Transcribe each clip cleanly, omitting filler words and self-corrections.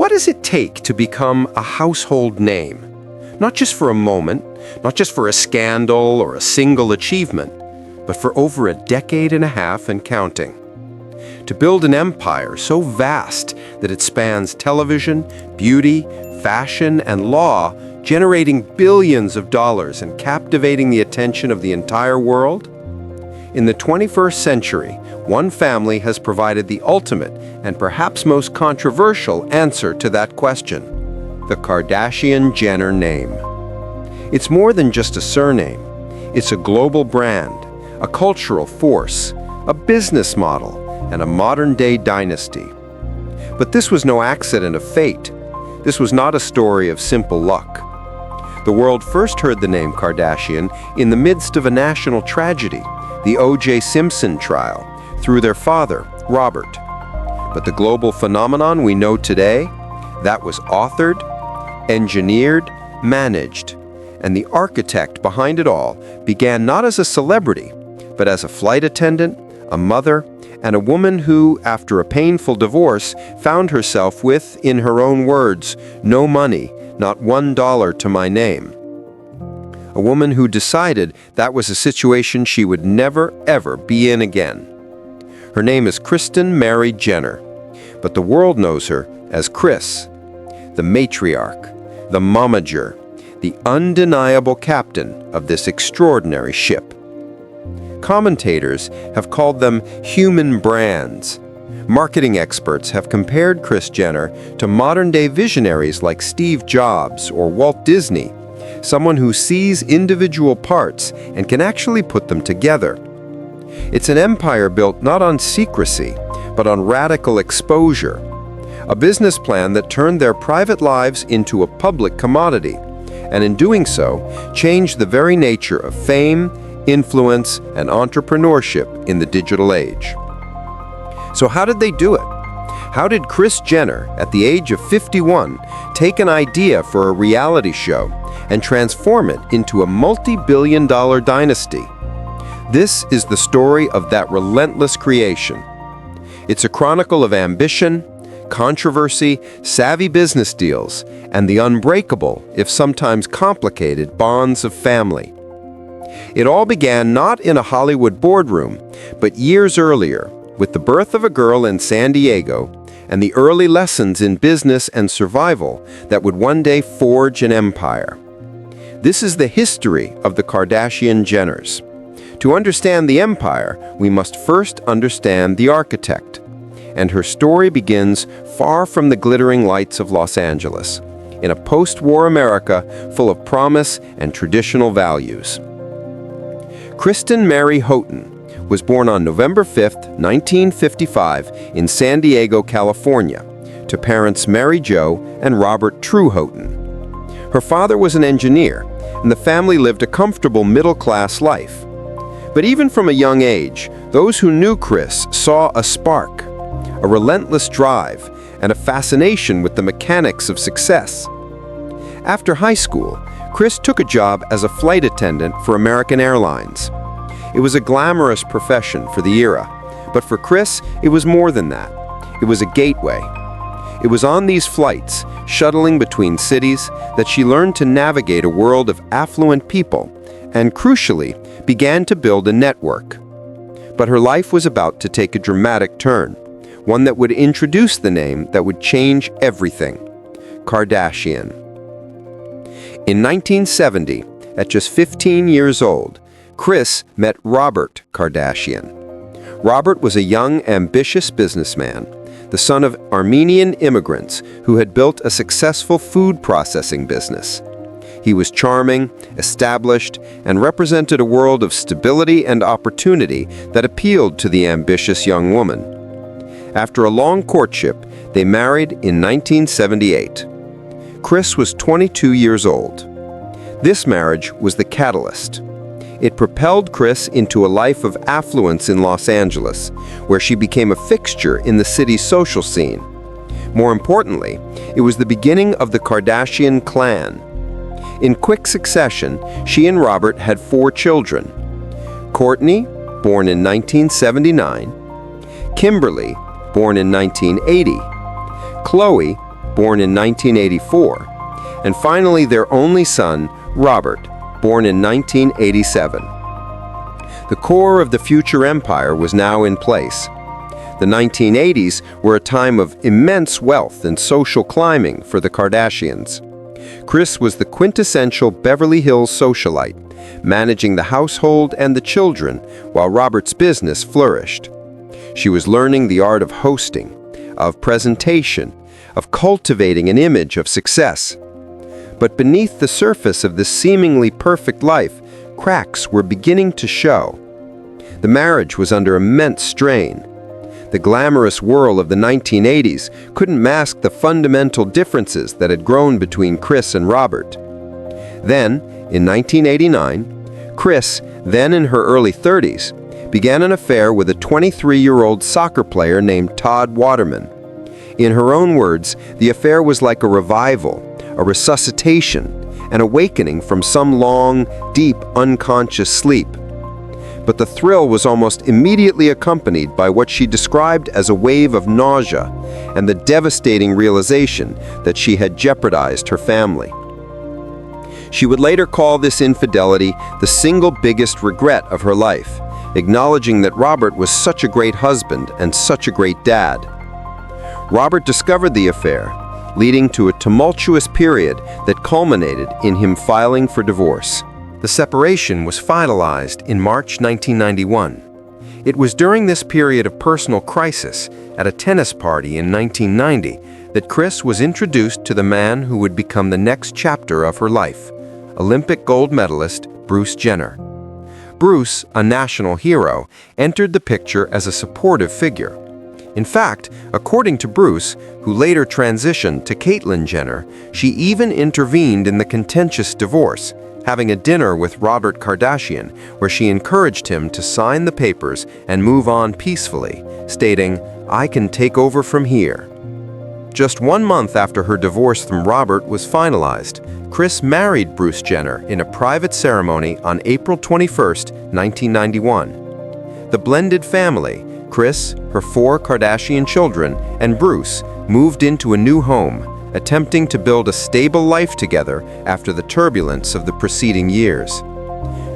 What does it take to become a household name? Not just for a moment, not just for a scandal or a single achievement, but for over a decade and a half and counting. To build an empire so vast that it spans television, beauty, fashion, and law, generating billions of dollars and captivating the attention of the entire world? In the 21st century, one family has provided the ultimate and perhaps most controversial answer to that question: the Kardashian-Jenner name. It's more than just a surname. It's a global brand, a cultural force, a business model, and a modern-day dynasty. But this was no accident of fate. This was not a story of simple luck. The world first heard the name Kardashian in the midst of a national tragedy, the O.J. Simpson trial, through their father, Robert. But the global phenomenon we know today, that was authored, engineered, managed, and the architect behind it all began not as a celebrity, but as a flight attendant, a mother, and a woman who, after a painful divorce, found herself with, in her own words, no money, not $1 to my name. A woman who decided that was a situation she would never, ever be in again. Her name is Kristen Mary Jenner, but the world knows her as Kris, the matriarch, the momager, the undeniable captain of this extraordinary ship. Commentators have called them human brands. Marketing experts have compared Kris Jenner to modern-day visionaries like Steve Jobs or Walt Disney, someone who sees individual parts and can actually put them together. It's an empire built not on secrecy, but on radical exposure, a business plan that turned their private lives into a public commodity, and in doing so, changed the very nature of fame, influence, and entrepreneurship in the digital age. So how did they do it? How did Kris Jenner, at the age of 51, take an idea for a reality show and transform it into a multi-billion-dollar dynasty? This is the story of that relentless creation. It's a chronicle of ambition, controversy, savvy business deals, and the unbreakable, if sometimes complicated, bonds of family. It all began not in a Hollywood boardroom, but years earlier, with the birth of a girl in San Diego and the early lessons in business and survival that would one day forge an empire. This is the history of the Kardashian-Jenners. To understand the empire, we must first understand the architect. And her story begins far from the glittering lights of Los Angeles, in a post-war America full of promise and traditional values. Kristen Mary Houghton was born on November 5, 1955, in San Diego, California, to parents Mary Jo and Robert True Houghton. Her father was an engineer, and the family lived a comfortable middle-class life. But even from a young age, those who knew Kris saw a spark, a relentless drive, and a fascination with the mechanics of success. After high school, Kris took a job as a flight attendant for American Airlines. It was a glamorous profession for the era, but for Kris, it was more than that. It was a gateway. It was on these flights, shuttling between cities, that she learned to navigate a world of affluent people and, crucially, began to build a network. But her life was about to take a dramatic turn, one that would introduce the name that would change everything: Kardashian. In 1970, at just 15 years old, Kris met Robert Kardashian. Robert was a young, ambitious businessman, the son of Armenian immigrants who had built a successful food processing business. He was charming, established, and represented a world of stability and opportunity that appealed to the ambitious young woman. After a long courtship, they married in 1978. Kris was 22 years old. This marriage was the catalyst. It propelled Kris into a life of affluence in Los Angeles, where she became a fixture in the city's social scene. More importantly, it was the beginning of the Kardashian clan. In quick succession, she and Robert had 4 children: Kourtney, born in 1979, Kimberly, born in 1980, Khloe, born in 1984, and finally their only son, Robert, born in 1987. The core of the future empire was now in place. The 1980s were a time of immense wealth and social climbing for the Kardashians. Kris was the quintessential Beverly Hills socialite, managing the household and the children while Robert's business flourished. She was learning the art of hosting, of presentation, of cultivating an image of success. But beneath the surface of this seemingly perfect life, cracks were beginning to show. The marriage was under immense strain. The glamorous whirl of the 1980s couldn't mask the fundamental differences that had grown between Kris and Robert. Then, in 1989, Kris, then in her early 30s, began an affair with a 23-year-old soccer player named Todd Waterman. In her own words, the affair was like a revival, a resuscitation, an awakening from some long, deep, unconscious sleep. But the thrill was almost immediately accompanied by what she described as a wave of nausea and the devastating realization that she had jeopardized her family. She would later call this infidelity the single biggest regret of her life, acknowledging that Robert was such a great husband and such a great dad. Robert discovered the affair, leading to a tumultuous period that culminated in him filing for divorce. The separation was finalized in March 1991. It was during this period of personal crisis, at a tennis party in 1990, that Kris was introduced to the man who would become the next chapter of her life, Olympic gold medalist Kris Jenner. Bruce, a national hero, entered the picture as a supportive figure. In fact, according to Bruce, who later transitioned to Caitlyn Jenner, she even intervened in the contentious divorce, having a dinner with Robert Kardashian, where she encouraged him to sign the papers and move on peacefully, stating, "I can take over from here." Just 1 month after her divorce from Robert was finalized, Kris married Kris Jenner in a private ceremony on April 21, 1991. The blended family, Kris, her 4 Kardashian children, and Bruce, moved into a new home, attempting to build a stable life together after the turbulence of the preceding years.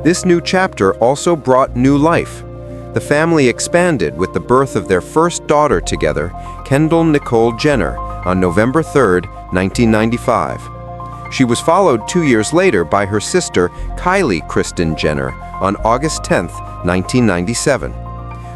This new chapter also brought new life. The family expanded with the birth of their first daughter together, Kendall Nicole Jenner, on November 3, 1995. She was followed 2 years later by her sister, Kylie Jenner, on August 10, 1997.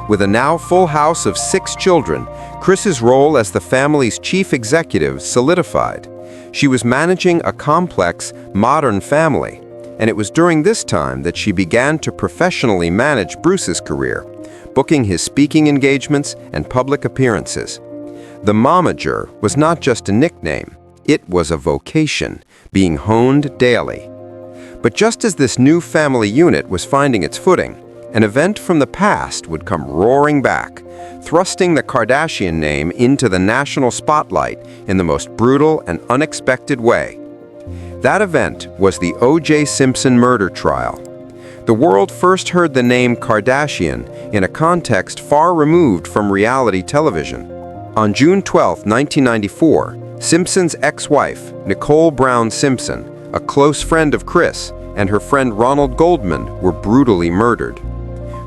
With a now full house of 6 children, Kris's role as the family's chief executive solidified. She was managing a complex, modern family, and it was during this time that she began to professionally manage Bruce's career, booking his speaking engagements and public appearances. The momager was not just a nickname, it was a vocation, being honed daily. But just as this new family unit was finding its footing, an event from the past would come roaring back, thrusting the Kardashian name into the national spotlight in the most brutal and unexpected way. That event was the O.J. Simpson murder trial. The world first heard the name Kardashian in a context far removed from reality television. On June 12, 1994, Simpson's ex-wife, Nicole Brown Simpson, a close friend of Kris, and her friend Ronald Goldman were brutally murdered.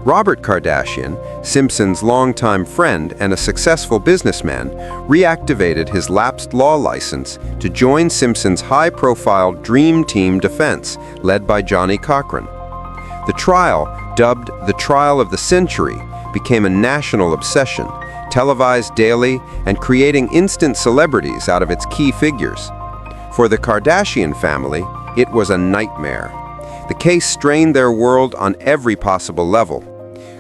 Robert Kardashian, Simpson's longtime friend and a successful businessman, reactivated his lapsed law license to join Simpson's high-profile Dream Team defense, led by Johnny Cochran. The trial, dubbed the Trial of the Century, became a national obsession, televised daily and creating instant celebrities out of its key figures. For the Kardashian family, it was a nightmare. The case strained their world on every possible level.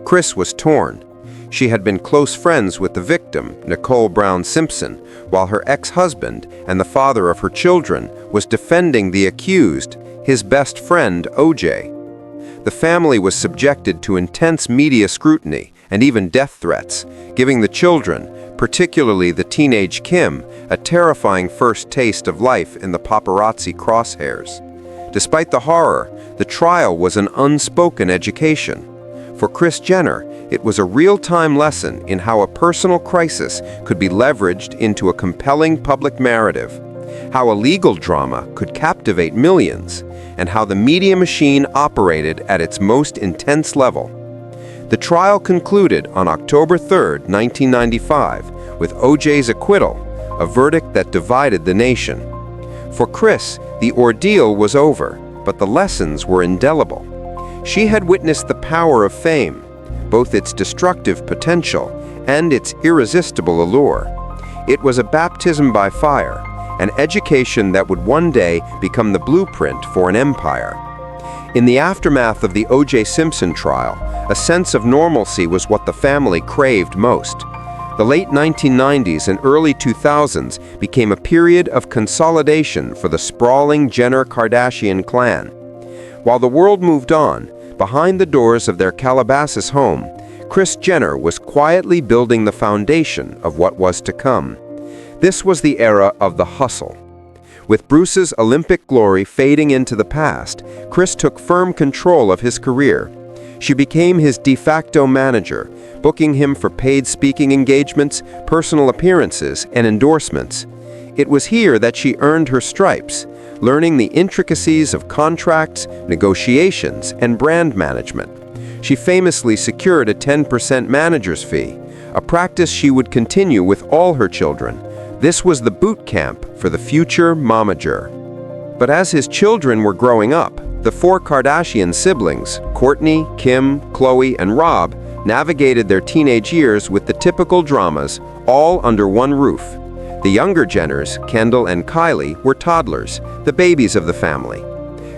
Kris was torn. She had been close friends with the victim, Nicole Brown Simpson, while her ex-husband and the father of her children was defending the accused, his best friend, O.J. The family was subjected to intense media scrutiny and even death threats, giving the children, particularly the teenage Kim, a terrifying first taste of life in the paparazzi crosshairs. Despite the horror, the trial was an unspoken education. For Kris Jenner, It was a real-time lesson in how a personal crisis could be leveraged into a compelling public narrative, how a legal drama could captivate millions, and how the media machine operated at its most intense level. The trial concluded on October 3, 1995, with O.J.'s acquittal, a verdict that divided the nation. For Kris, the ordeal was over, but the lessons were indelible. She had witnessed the power of fame, both its destructive potential and its irresistible allure. It was a baptism by fire, an education that would one day become the blueprint for an empire. In the aftermath of the O.J. Simpson trial, a sense of normalcy was what the family craved most. The late 1990s and early 2000s became a period of consolidation for the sprawling Jenner Kardashian clan. While the world moved on, behind the doors of their Calabasas home, Kris Jenner was quietly building the foundation of what was to come. This was the era of the hustle. With Bruce's Olympic glory fading into the past, Kris took firm control of his career. She became his de facto manager, booking him for paid speaking engagements, personal appearances, and endorsements. It was here that she earned her stripes, learning the intricacies of contracts, negotiations, and brand management. She famously secured a 10% manager's fee, a practice she would continue with all her children. This was the boot camp for the future momager. But as his children were growing up, the four Kardashian siblings, Kourtney, Kim, Khloe, and Rob, navigated their teenage years with the typical dramas, all under one roof. The younger Jenners, Kendall and Kylie, were toddlers, the babies of the family.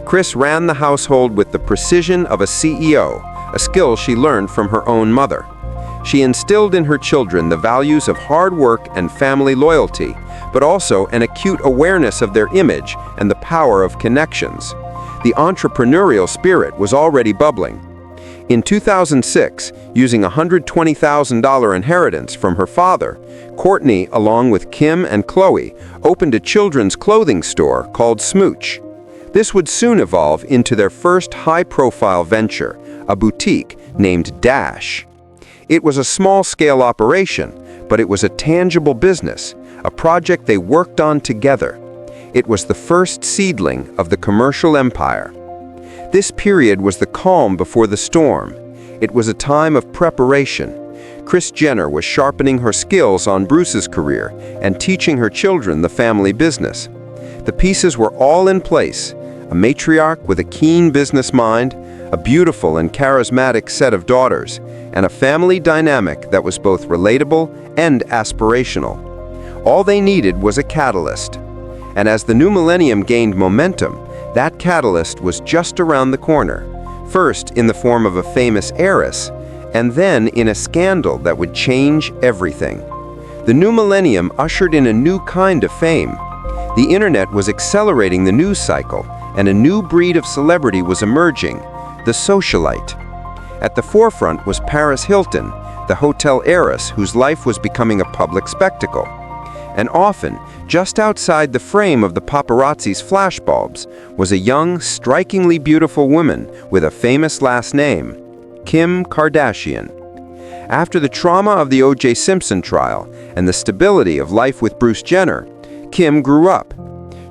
Kris ran the household with the precision of a CEO, a skill she learned from her own mother. She instilled in her children the values of hard work and family loyalty, but also an acute awareness of their image and the power of connections. The entrepreneurial spirit was already bubbling. In 2006, using a $120,000 inheritance from her father, Kourtney, along with Kim and Khloe, opened a children's clothing store called Smooch. This would soon evolve into their first high-profile venture, a boutique named Dash. It was a small-scale operation, but it was a tangible business, a project they worked on together. It was the first seedling of the commercial empire. This period was the calm before the storm. It was a time of preparation. Kris Jenner was sharpening her skills on Bruce's career and teaching her children the family business. The pieces were all in place: a matriarch with a keen business mind, a beautiful and charismatic set of daughters, and a family dynamic that was both relatable and aspirational. All they needed was a catalyst. And as the new millennium gained momentum, that catalyst was just around the corner, first in the form of a famous heiress, and then in a scandal that would change everything. The new millennium ushered in a new kind of fame. The internet was accelerating the news cycle, and a new breed of celebrity was emerging, the socialite. At the forefront was Paris Hilton, the hotel heiress whose life was becoming a public spectacle. And often, just outside the frame of the paparazzi's flashbulbs, was a young, strikingly beautiful woman with a famous last name, Kim Kardashian. After the trauma of the O.J. Simpson trial and the stability of life with Bruce Jenner, Kim grew up.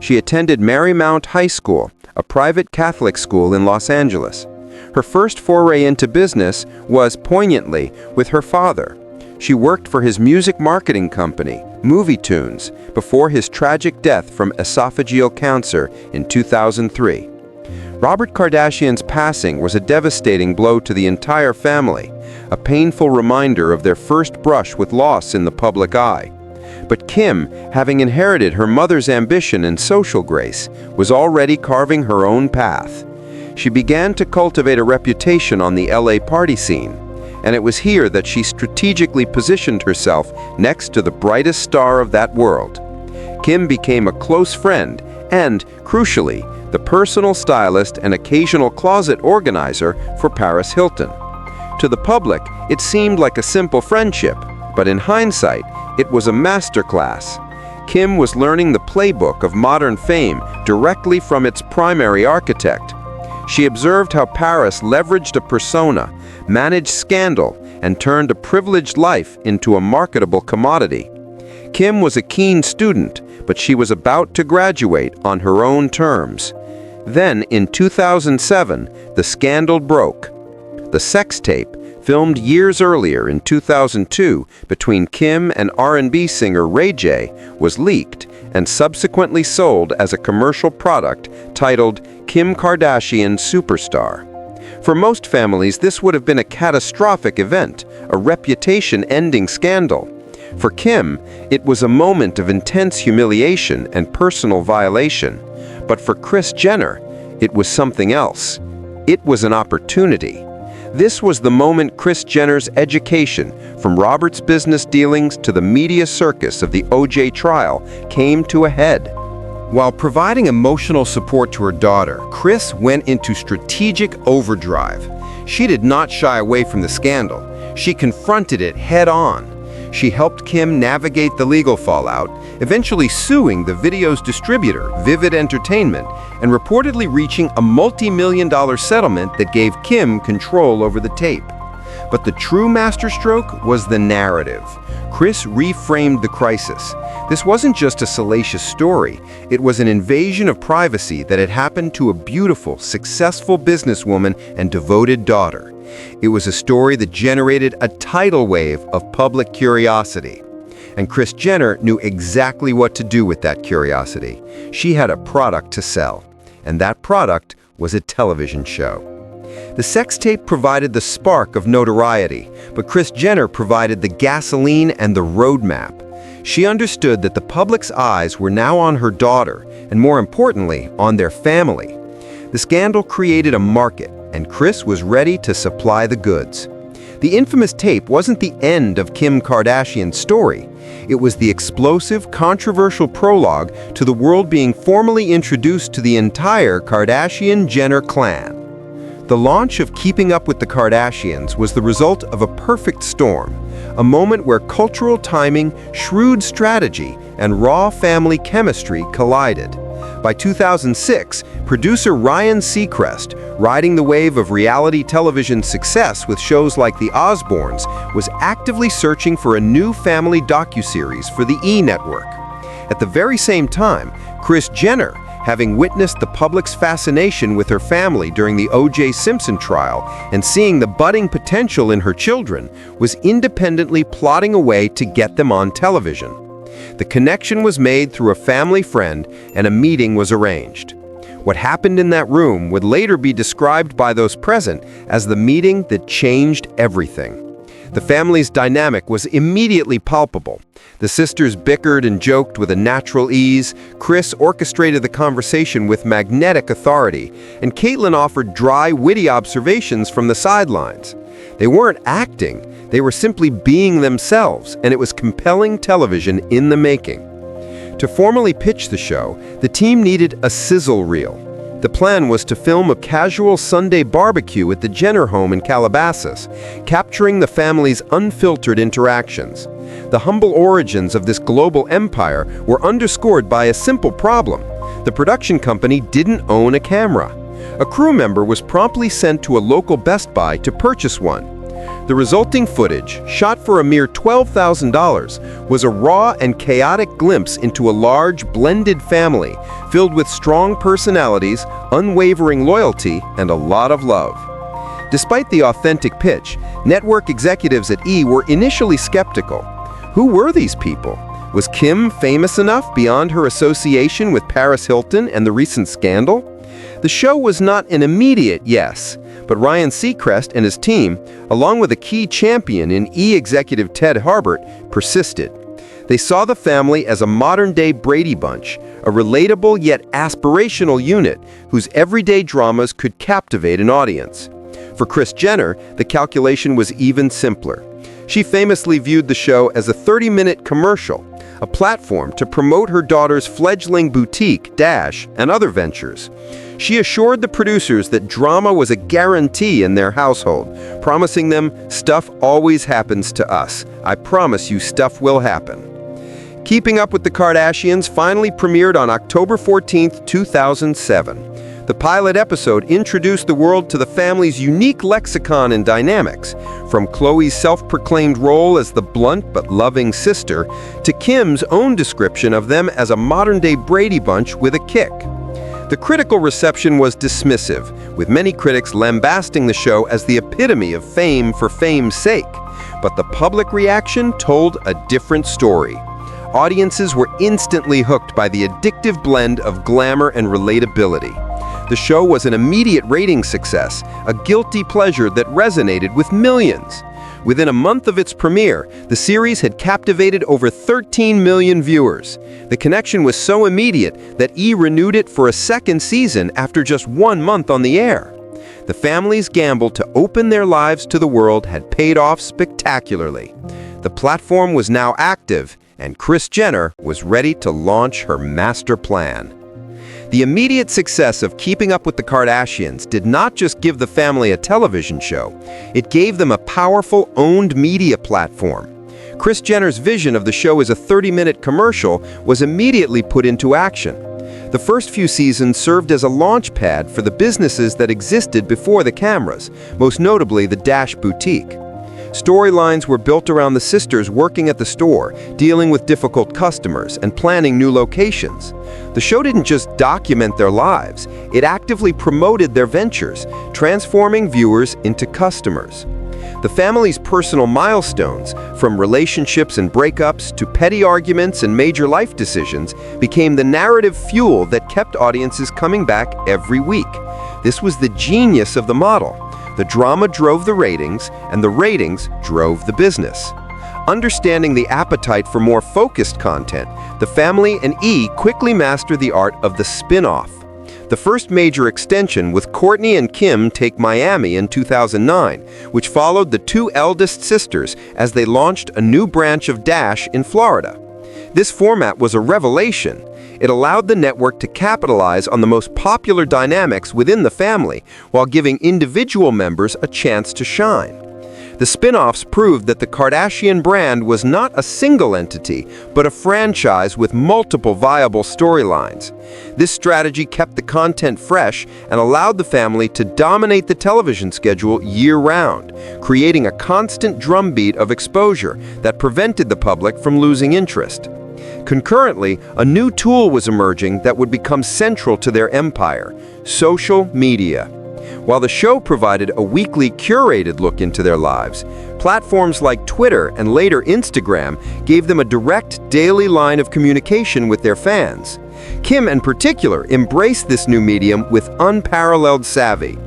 She attended Marymount High School, a private Catholic school in Los Angeles. Her first foray into business was, poignantly, with her father. She worked for his music marketing company, Movie Tunes, before his tragic death from esophageal cancer in 2003. Robert Kardashian's passing was a devastating blow to the entire family, a painful reminder of their first brush with loss in the public eye. But Kim, having inherited her mother's ambition and social grace, was already carving her own path. She began to cultivate a reputation on the LA party scene, and it was here that she strategically positioned herself next to the brightest star of that world. Kim became a close friend and, crucially, the personal stylist and occasional closet organizer for Paris Hilton. To the public, it seemed like a simple friendship, but in hindsight, it was a masterclass. Kim was learning the playbook of modern fame directly from its primary architect. She observed how Paris leveraged a persona, managed scandal, and turned a privileged life into a marketable commodity. Kim was a keen student, but she was about to graduate on her own terms. Then, in 2007, the scandal broke. The sex tape, filmed years earlier in 2002 between Kim and R&B singer Ray J, was leaked and subsequently sold as a commercial product titled Kim Kardashian Superstar. For most families, this would have been a catastrophic event, a reputation-ending scandal. For Kim, it was a moment of intense humiliation and personal violation. But for Kris Jenner, it was something else. It was an opportunity. This was the moment Kris Jenner's education, from Robert's business dealings to the media circus of the O.J. trial, came to a head. While providing emotional support to her daughter, Kris went into strategic overdrive. She did not shy away from the scandal. She confronted it head-on. She helped Kim navigate the legal fallout, eventually suing the video's distributor, Vivid Entertainment, and reportedly reaching a multi-million-dollar settlement that gave Kim control over the tape. But the true masterstroke was the narrative. Kris reframed the crisis. This wasn't just a salacious story. It was an invasion of privacy that had happened to a beautiful, successful businesswoman and devoted daughter. It was a story that generated a tidal wave of public curiosity. And Kris Jenner knew exactly what to do with that curiosity. She had a product to sell, and that product was a television show. The sex tape provided the spark of notoriety, but Kris Jenner provided the gasoline and the roadmap. She understood that the public's eyes were now on her daughter, and more importantly, on their family. The scandal created a market, and Kris was ready to supply the goods. The infamous tape wasn't the end of Kim Kardashian's story. It was the explosive, controversial prologue to the world being formally introduced to the entire Kardashian-Jenner clan. The launch of Keeping Up with the Kardashians was the result of a perfect storm, a moment where cultural timing, shrewd strategy, and raw family chemistry collided. By 2006, producer Ryan Seacrest, riding the wave of reality television success with shows like The Osbournes, was actively searching for a new family docuseries for the E! Network. At the very same time, Kris Jenner, having witnessed the public's fascination with her family during the O.J. Simpson trial and seeing the budding potential in her children, was independently plotting a way to get them on television. The connection was made through a family friend, and a meeting was arranged. What happened in that room would later be described by those present as the meeting that changed everything. The family's dynamic was immediately palpable. The sisters bickered and joked with a natural ease, Kris orchestrated the conversation with magnetic authority, and Caitlyn offered dry, witty observations from the sidelines. They weren't acting, they were simply being themselves, and it was compelling television in the making. To formally pitch the show, the team needed a sizzle reel. The plan was to film a casual Sunday barbecue at the Jenner home in Calabasas, capturing the family's unfiltered interactions. The humble origins of this global empire were underscored by a simple problem. The production company didn't own a camera. A crew member was promptly sent to a local Best Buy to purchase one. The resulting footage, shot for a mere $12,000, was a raw and chaotic glimpse into a large, blended family filled with strong personalities, unwavering loyalty, and a lot of love. Despite the authentic pitch, network executives at E! Were initially skeptical. Who were these people? Was Kim famous enough beyond her association with Paris Hilton and the recent scandal? The show was not an immediate yes, but Ryan Seacrest and his team, along with a key champion in E! Executive Ted Harbert, persisted. They saw the family as a modern-day Brady Bunch, a relatable yet aspirational unit whose everyday dramas could captivate an audience. For Kris Jenner, the calculation was even simpler. She famously viewed the show as a 30-minute commercial, a platform to promote her daughter's fledgling boutique, Dash, and other ventures. She assured the producers that drama was a guarantee in their household, promising them, "Stuff always happens to us. I promise you stuff will happen." Keeping Up with the Kardashians finally premiered on October 14, 2007. The pilot episode introduced the world to the family's unique lexicon and dynamics, from Khloe's self-proclaimed role as the blunt but loving sister to Kim's own description of them as a modern-day Brady Bunch with a kick. The critical reception was dismissive, with many critics lambasting the show as the epitome of fame for fame's sake. But the public reaction told a different story. Audiences were instantly hooked by the addictive blend of glamour and relatability. The show was an immediate ratings success, a guilty pleasure that resonated with millions. Within a month of its premiere, the series had captivated over 13 million viewers. The connection was so immediate that E! renewed it for a second season after just 1 month on the air. The family's gamble to open their lives to the world had paid off spectacularly. The platform was now active, and Kris Jenner was ready to launch her master plan. The immediate success of Keeping Up with the Kardashians did not just give the family a television show, it gave them a powerful owned media platform. Kris Jenner's vision of the show as a 30-minute commercial was immediately put into action. The first few seasons served as a launchpad for the businesses that existed before the cameras, most notably the Dash Boutique. Storylines were built around the sisters working at the store, dealing with difficult customers, and planning new locations. The show didn't just document their lives, it actively promoted their ventures, transforming viewers into customers. The family's personal milestones, from relationships and breakups to petty arguments and major life decisions, became the narrative fuel that kept audiences coming back every week. This was the genius of the model. The drama drove the ratings, and the ratings drove the business. Understanding the appetite for more focused content, the family and E! quickly mastered the art of the spin-off. The first major extension with Kourtney and Kim Take Miami in 2009, which followed the two eldest sisters as they launched a new branch of Dash in Florida. This format was a revelation. It allowed the network to capitalize on the most popular dynamics within the family while giving individual members a chance to shine. The spin-offs proved that the Kardashian brand was not a single entity, but a franchise with multiple viable storylines. This strategy kept the content fresh and allowed the family to dominate the television schedule year-round, creating a constant drumbeat of exposure that prevented the public from losing interest. Concurrently, a new tool was emerging that would become central to their empire: social media. While the show provided a weekly curated look into their lives, platforms like Twitter and later Instagram gave them a direct daily line of communication with their fans. Kim, in particular, embraced this new medium with unparalleled savvy.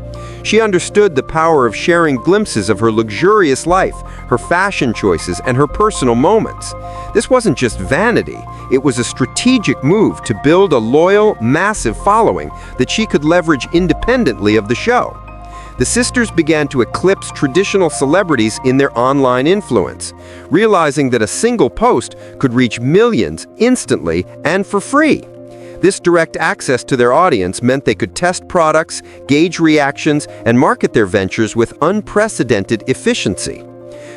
She understood the power of sharing glimpses of her luxurious life, her fashion choices, and her personal moments. This wasn't just vanity, it was a strategic move to build a loyal, massive following that she could leverage independently of the show. The sisters began to eclipse traditional celebrities in their online influence, realizing that a single post could reach millions instantly and for free. This direct access to their audience meant they could test products, gauge reactions, and market their ventures with unprecedented efficiency.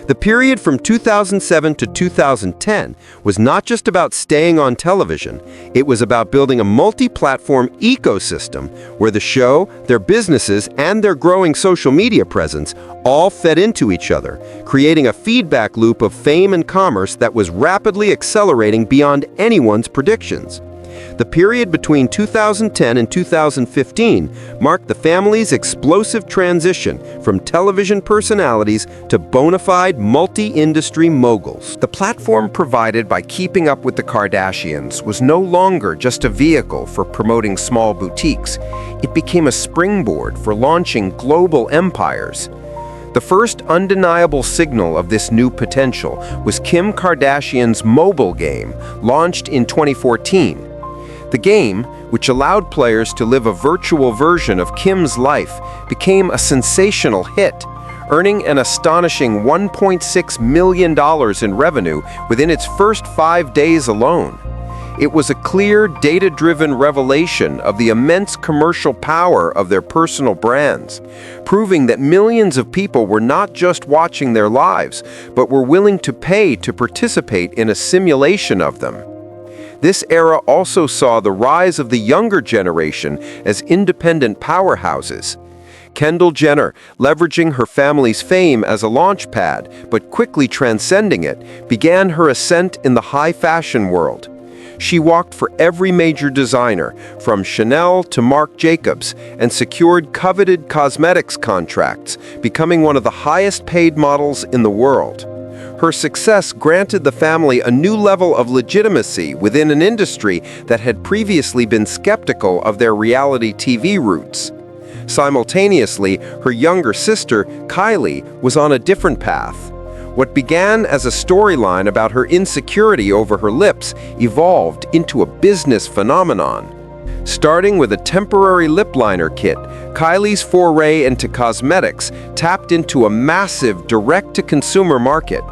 The period from 2007 to 2010 was not just about staying on television, it was about building a multi-platform ecosystem where the show, their businesses, and their growing social media presence all fed into each other, creating a feedback loop of fame and commerce that was rapidly accelerating beyond anyone's predictions. The period between 2010 and 2015 marked the family's explosive transition from television personalities to bona fide multi-industry moguls. The platform provided by Keeping Up with the Kardashians was no longer just a vehicle for promoting small boutiques. It became a springboard for launching global empires. The first undeniable signal of this new potential was Kim Kardashian's mobile game, launched in 2014. The game, which allowed players to live a virtual version of Kim's life, became a sensational hit, earning an astonishing $1.6 million in revenue within its first 5 days alone. It was a clear, data-driven revelation of the immense commercial power of their personal brands, proving that millions of people were not just watching their lives, but were willing to pay to participate in a simulation of them. This era also saw the rise of the younger generation as independent powerhouses. Kendall Jenner, leveraging her family's fame as a launchpad, but quickly transcending it, began her ascent in the high fashion world. She walked for every major designer, from Chanel to Marc Jacobs, and secured coveted cosmetics contracts, becoming one of the highest-paid models in the world. Her success granted the family a new level of legitimacy within an industry that had previously been skeptical of their reality TV roots. Simultaneously, her younger sister, Kylie, was on a different path. What began as a storyline about her insecurity over her lips evolved into a business phenomenon. Starting with a temporary lip liner kit, Kylie's foray into cosmetics tapped into a massive direct-to-consumer market.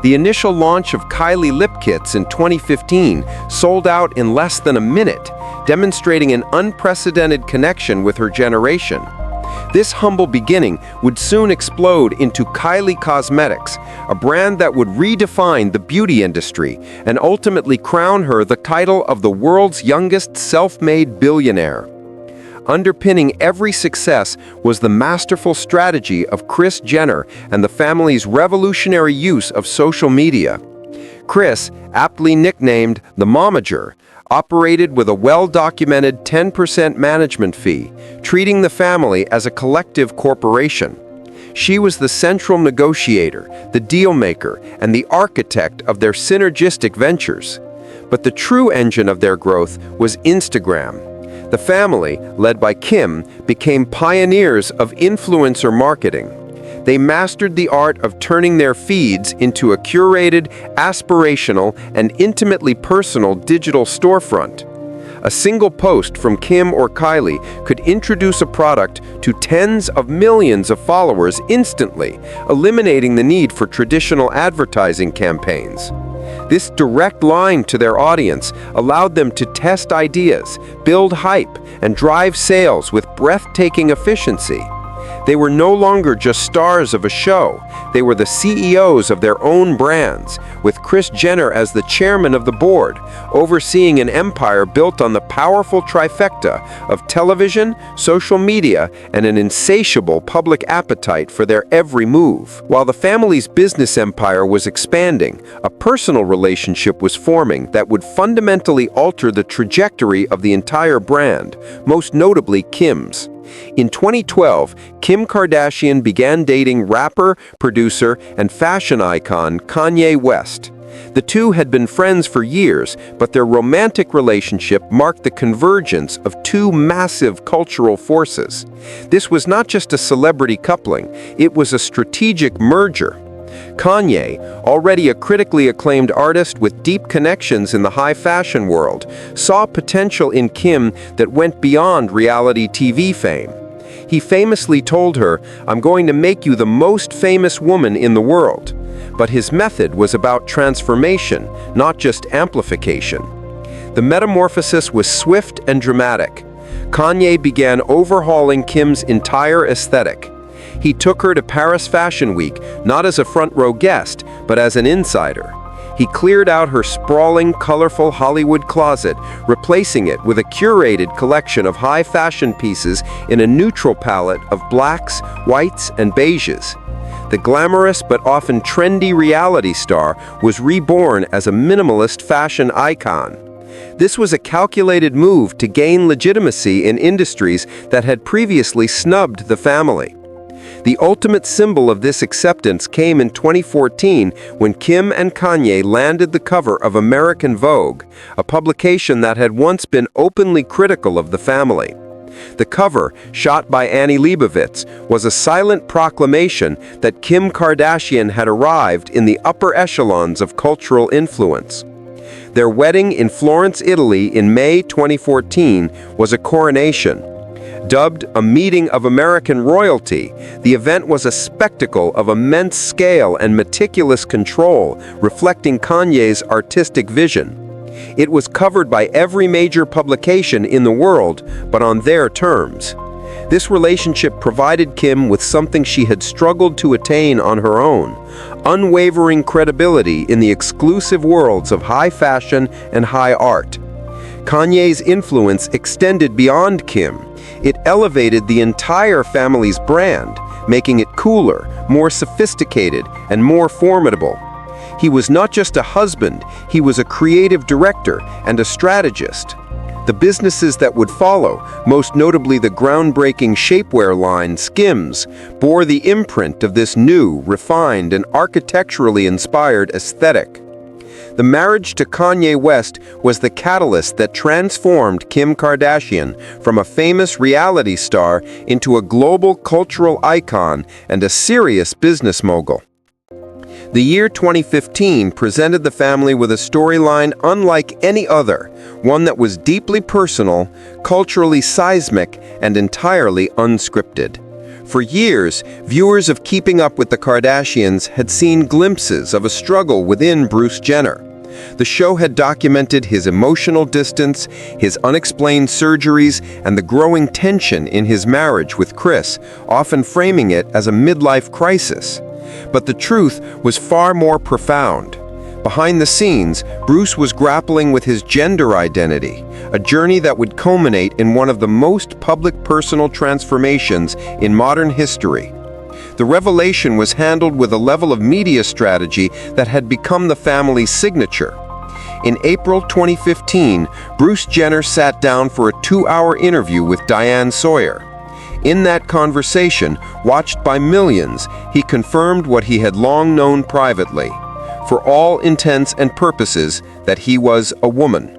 The initial launch of Kylie lip kits in 2015 sold out in less than a minute, demonstrating an unprecedented connection with her generation. This humble beginning would soon explode into Kylie Cosmetics, a brand that would redefine the beauty industry and ultimately crown her the title of the world's youngest self-made billionaire. Underpinning every success was the masterful strategy of Kris Jenner and the family's revolutionary use of social media. Kris, aptly nicknamed the Momager, operated with a well-documented 10% management fee, treating the family as a collective corporation. She was the central negotiator, the deal-maker, and the architect of their synergistic ventures. But the true engine of their growth was Instagram. The family, led by Kim, became pioneers of influencer marketing. They mastered the art of turning their feeds into a curated, aspirational, and intimately personal digital storefront. A single post from Kim or Kylie could introduce a product to tens of millions of followers instantly, eliminating the need for traditional advertising campaigns. This direct line to their audience allowed them to test ideas, build hype, and drive sales with breathtaking efficiency. They were no longer just stars of a show. They were the CEOs of their own brands, with Kris Jenner as the chairman of the board, overseeing an empire built on the powerful trifecta of television, social media, and an insatiable public appetite for their every move. While the family's business empire was expanding, a personal relationship was forming that would fundamentally alter the trajectory of the entire brand, most notably Kim's. In 2012, Kim Kardashian began dating rapper, producer, and fashion icon Kanye West. The two had been friends for years, but their romantic relationship marked the convergence of two massive cultural forces. This was not just a celebrity coupling, it was a strategic merger. Kanye, already a critically acclaimed artist with deep connections in the high fashion world, saw potential in Kim that went beyond reality TV fame. He famously told her, "I'm going to make you the most famous woman in the world." But his method was about transformation, not just amplification. The metamorphosis was swift and dramatic. Kanye began overhauling Kim's entire aesthetic. He took her to Paris Fashion Week, not as a front-row guest, but as an insider. He cleared out her sprawling, colorful Hollywood closet, replacing it with a curated collection of high fashion pieces in a neutral palette of blacks, whites, and beiges. The glamorous but often trendy reality star was reborn as a minimalist fashion icon. This was a calculated move to gain legitimacy in industries that had previously snubbed the family. The ultimate symbol of this acceptance came in 2014 when Kim and Kanye landed the cover of American Vogue, a publication that had once been openly critical of the family. The cover, shot by Annie Leibovitz, was a silent proclamation that Kim Kardashian had arrived in the upper echelons of cultural influence. Their wedding in Florence, Italy in May 2014 was a coronation. Dubbed a meeting of American royalty, the event was a spectacle of immense scale and meticulous control, reflecting Kanye's artistic vision. It was covered by every major publication in the world, but on their terms. This relationship provided Kim with something she had struggled to attain on her own: unwavering credibility in the exclusive worlds of high fashion and high art. Kanye's influence extended beyond Kim. It elevated the entire family's brand, making it cooler, more sophisticated, and more formidable. He was not just a husband, he was a creative director and a strategist. The businesses that would follow, most notably the groundbreaking shapewear line SKIMS, bore the imprint of this new, refined, and architecturally inspired aesthetic. The marriage to Kanye West was the catalyst that transformed Kim Kardashian from a famous reality star into a global cultural icon and a serious business mogul. The year 2015 presented the family with a storyline unlike any other, one that was deeply personal, culturally seismic, and entirely unscripted. For years, viewers of Keeping Up with the Kardashians had seen glimpses of a struggle within Bruce Jenner. The show had documented his emotional distance, his unexplained surgeries, and the growing tension in his marriage with Kris, often framing it as a midlife crisis. But the truth was far more profound. Behind the scenes, Bruce was grappling with his gender identity, a journey that would culminate in one of the most public personal transformations in modern history. The revelation was handled with a level of media strategy that had become the family's signature. In April 2015, Bruce Jenner sat down for a 2-hour interview with Diane Sawyer. In that conversation, watched by millions, he confirmed what he had long known privately, for all intents and purposes, that he was a woman.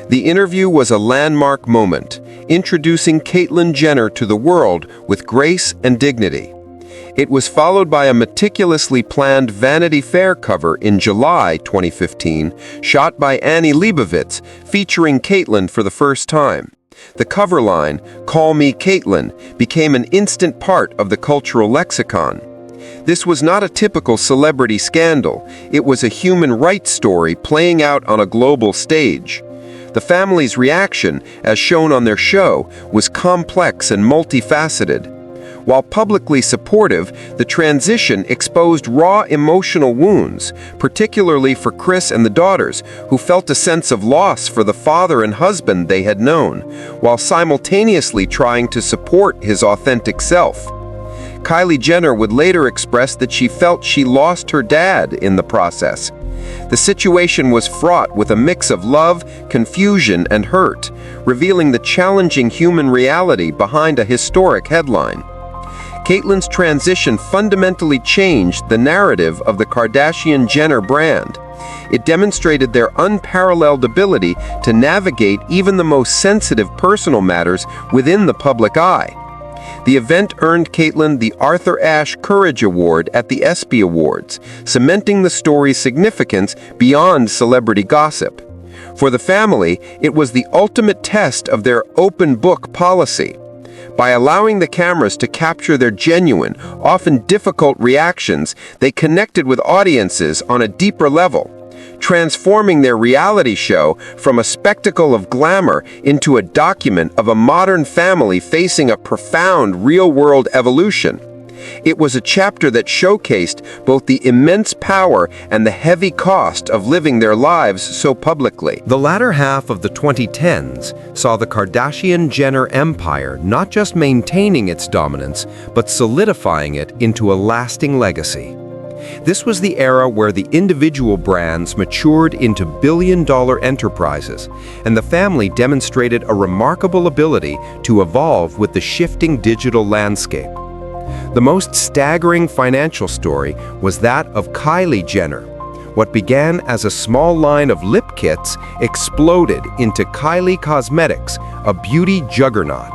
The interview was a landmark moment, introducing Caitlyn Jenner to the world with grace and dignity. It was followed by a meticulously planned Vanity Fair cover in July 2015, shot by Annie Leibovitz, featuring Caitlyn for the first time. The cover line, "Call Me Caitlyn," became an instant part of the cultural lexicon. This was not a typical celebrity scandal. It was a human rights story playing out on a global stage. The family's reaction, as shown on their show, was complex and multifaceted. While publicly supportive, the transition exposed raw emotional wounds, particularly for Kris and the daughters, who felt a sense of loss for the father and husband they had known, while simultaneously trying to support his authentic self. Kylie Jenner would later express that she felt she lost her dad in the process. The situation was fraught with a mix of love, confusion, and hurt, revealing the challenging human reality behind a historic headline. Caitlyn's transition fundamentally changed the narrative of the Kardashian-Jenner brand. It demonstrated their unparalleled ability to navigate even the most sensitive personal matters within the public eye. The event earned Caitlyn the Arthur Ashe Courage Award at the ESPY Awards, cementing the story's significance beyond celebrity gossip. For the family, it was the ultimate test of their open book policy. By allowing the cameras to capture their genuine, often difficult reactions, they connected with audiences on a deeper level, transforming their reality show from a spectacle of glamour into a document of a modern family facing a profound real-world evolution. It was a chapter that showcased both the immense power and the heavy cost of living their lives so publicly. The latter half of the 2010s saw the Kardashian-Jenner empire not just maintaining its dominance, but solidifying it into a lasting legacy. This was the era where the individual brands matured into billion-dollar enterprises, and the family demonstrated a remarkable ability to evolve with the shifting digital landscape. The most staggering financial story was that of Kylie Jenner. What began as a small line of lip kits exploded into Kylie Cosmetics, a beauty juggernaut.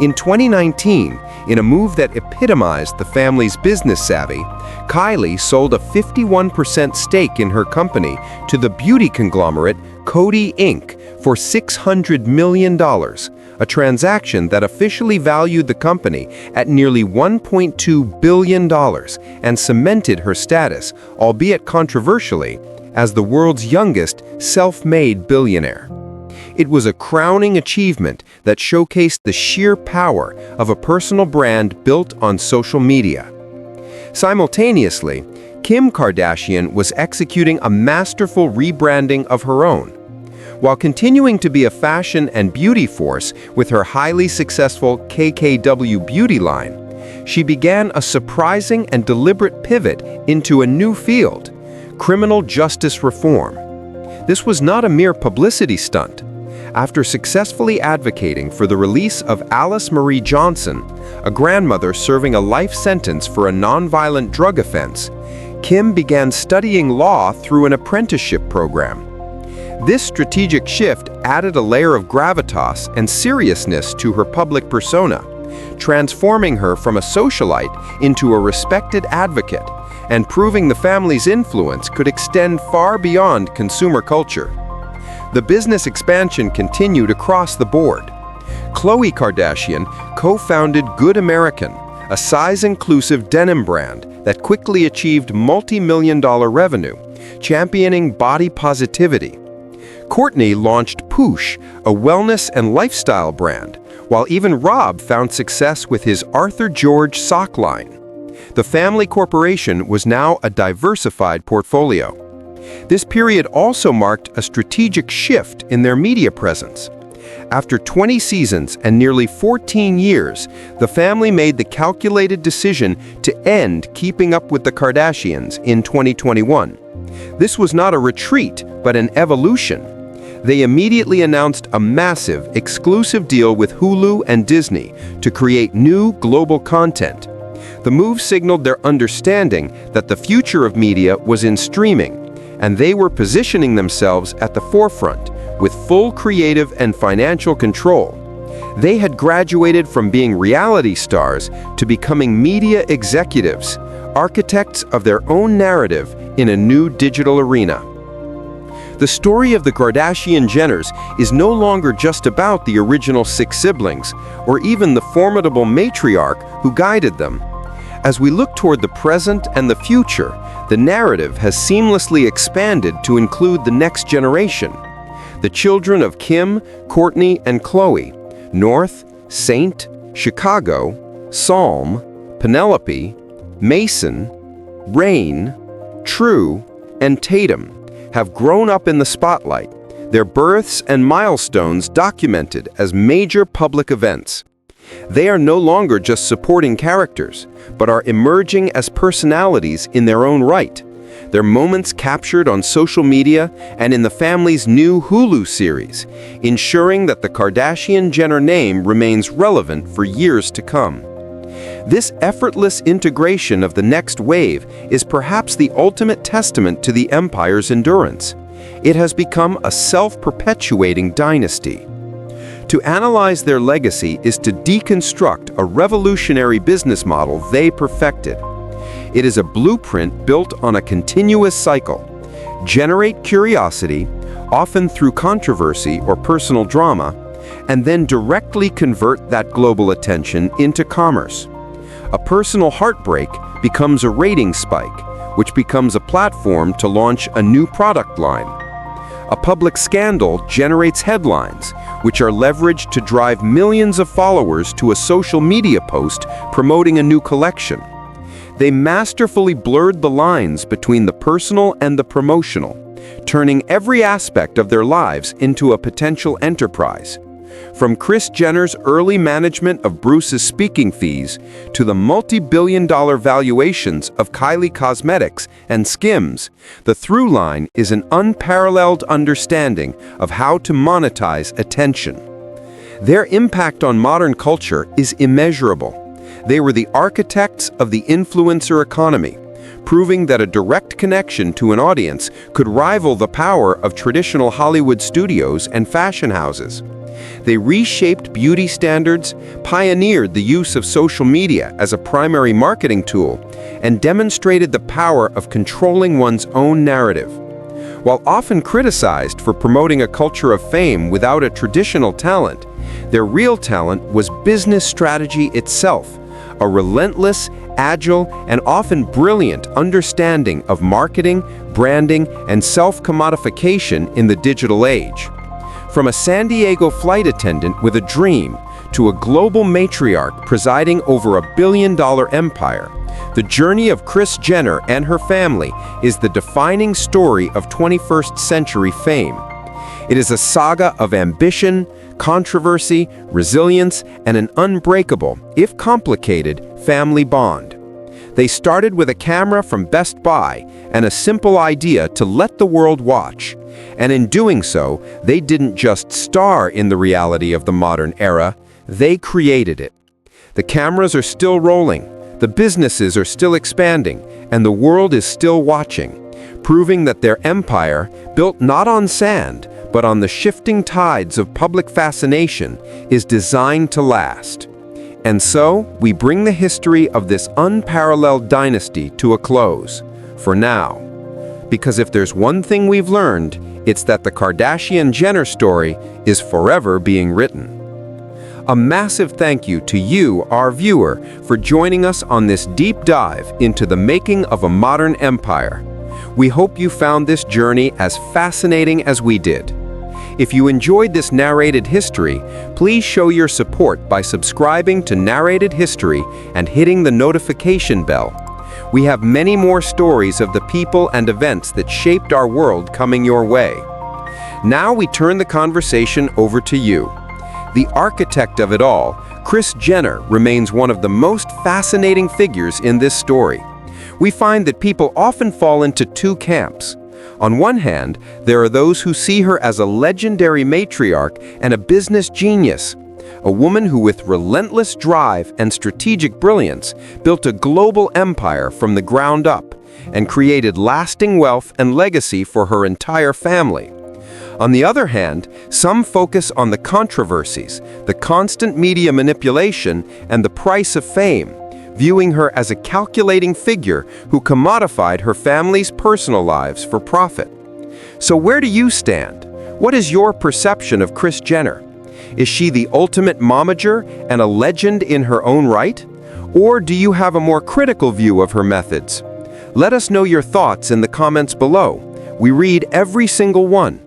In 2019, in a move that epitomized the family's business savvy, Kylie sold a 51% stake in her company to the beauty conglomerate Coty Inc. for $600 million, a transaction that officially valued the company at nearly $1.2 billion and cemented her status, albeit controversially, as the world's youngest self-made billionaire. It was a crowning achievement that showcased the sheer power of a personal brand built on social media. Simultaneously, Kim Kardashian was executing a masterful rebranding of her own. While continuing to be a fashion and beauty force with her highly successful KKW beauty line, she began a surprising and deliberate pivot into a new field: criminal justice reform. This was not a mere publicity stunt. After successfully advocating for the release of Alice Marie Johnson, a grandmother serving a life sentence for a nonviolent drug offense, Kim began studying law through an apprenticeship program. This strategic shift added a layer of gravitas and seriousness to her public persona, transforming her from a socialite into a respected advocate, and proving the family's influence could extend far beyond consumer culture. The business expansion continued across the board. Khloe Kardashian co-founded Good American, a size-inclusive denim brand that quickly achieved multi-million-dollar revenue, championing body positivity. Kourtney launched Poosh, a wellness and lifestyle brand, while even Rob found success with his Arthur George sock line. The family corporation was now a diversified portfolio. This period also marked a strategic shift in their media presence. After 20 seasons and nearly 14 years, the family made the calculated decision to end Keeping Up with the Kardashians in 2021. This was not a retreat, but an evolution. They immediately announced a massive, exclusive deal with Hulu and Disney to create new global content. The move signaled their understanding that the future of media was in streaming, and they were positioning themselves at the forefront with full creative and financial control. They had graduated from being reality stars to becoming media executives, architects of their own narrative in a new digital arena. The story of the Kardashian-Jenners is no longer just about the original 6 siblings, or even the formidable matriarch who guided them. As we look toward the present and the future, the narrative has seamlessly expanded to include the next generation. The children of Kim, Kourtney, and Khloe, North, Saint, Chicago, Psalm, Penelope, Mason, Rain, True, and Tatum, have grown up in the spotlight, their births and milestones documented as major public events. They are no longer just supporting characters, but are emerging as personalities in their own right. Their moments captured on social media and in the family's new Hulu series, ensuring that the Kardashian-Jenner name remains relevant for years to come. This effortless integration of the next wave is perhaps the ultimate testament to the empire's endurance. It has become a self-perpetuating dynasty. To analyze their legacy is to deconstruct a revolutionary business model they perfected. It is a blueprint built on a continuous cycle. Generate curiosity, often through controversy or personal drama, and then directly convert that global attention into commerce. A personal heartbreak becomes a rating spike, which becomes a platform to launch a new product line. A public scandal generates headlines, which are leveraged to drive millions of followers to a social media post promoting a new collection. They masterfully blurred the lines between the personal and the promotional, turning every aspect of their lives into a potential enterprise. From Kris Jenner's early management of Bruce's speaking fees to the multi-billion-dollar valuations of Kylie Cosmetics and SKIMS, the through line is an unparalleled understanding of how to monetize attention. Their impact on modern culture is immeasurable. They were the architects of the influencer economy, proving that a direct connection to an audience could rival the power of traditional Hollywood studios and fashion houses. They reshaped beauty standards, pioneered the use of social media as a primary marketing tool, and demonstrated the power of controlling one's own narrative. While often criticized for promoting a culture of fame without a traditional talent, their real talent was business strategy itself, a relentless, agile, and often brilliant understanding of marketing, branding, and self-commodification in the digital age. From a San Diego flight attendant with a dream to a global matriarch presiding over a billion-dollar empire, the journey of Kris Jenner and her family is the defining story of 21st century fame. It is a saga of ambition, controversy, resilience, and an unbreakable, if complicated, family bond. They started with a camera from Best Buy and a simple idea to let the world watch. And in doing so, they didn't just star in the reality of the modern era, they created it. The cameras are still rolling, the businesses are still expanding, and the world is still watching, proving that their empire, built not on sand, but on the shifting tides of public fascination, is designed to last. And so, we bring the history of this unparalleled dynasty to a close, for now. Because if there's one thing we've learned, it's that the Kardashian-Jenner story is forever being written. A massive thank you to you, our viewer, for joining us on this deep dive into the making of a modern empire. We hope you found this journey as fascinating as we did. If you enjoyed this narrated history, please show your support by subscribing to Narrated History and hitting the notification bell. We have many more stories of the people and events that shaped our world coming your way. Now we turn the conversation over to you. The architect of it all, Kris Jenner, remains one of the most fascinating figures in this story. We find that people often fall into two camps. On one hand, there are those who see her as a legendary matriarch and a business genius, a woman who with relentless drive and strategic brilliance built a global empire from the ground up and created lasting wealth and legacy for her entire family. On the other hand, some focus on the controversies, the constant media manipulation, and the price of fame, viewing her as a calculating figure who commodified her family's personal lives for profit. So where do you stand? What is your perception of Kris Jenner? Is she the ultimate momager and a legend in her own right? Or do you have a more critical view of her methods? Let us know your thoughts in the comments below. We read every single one.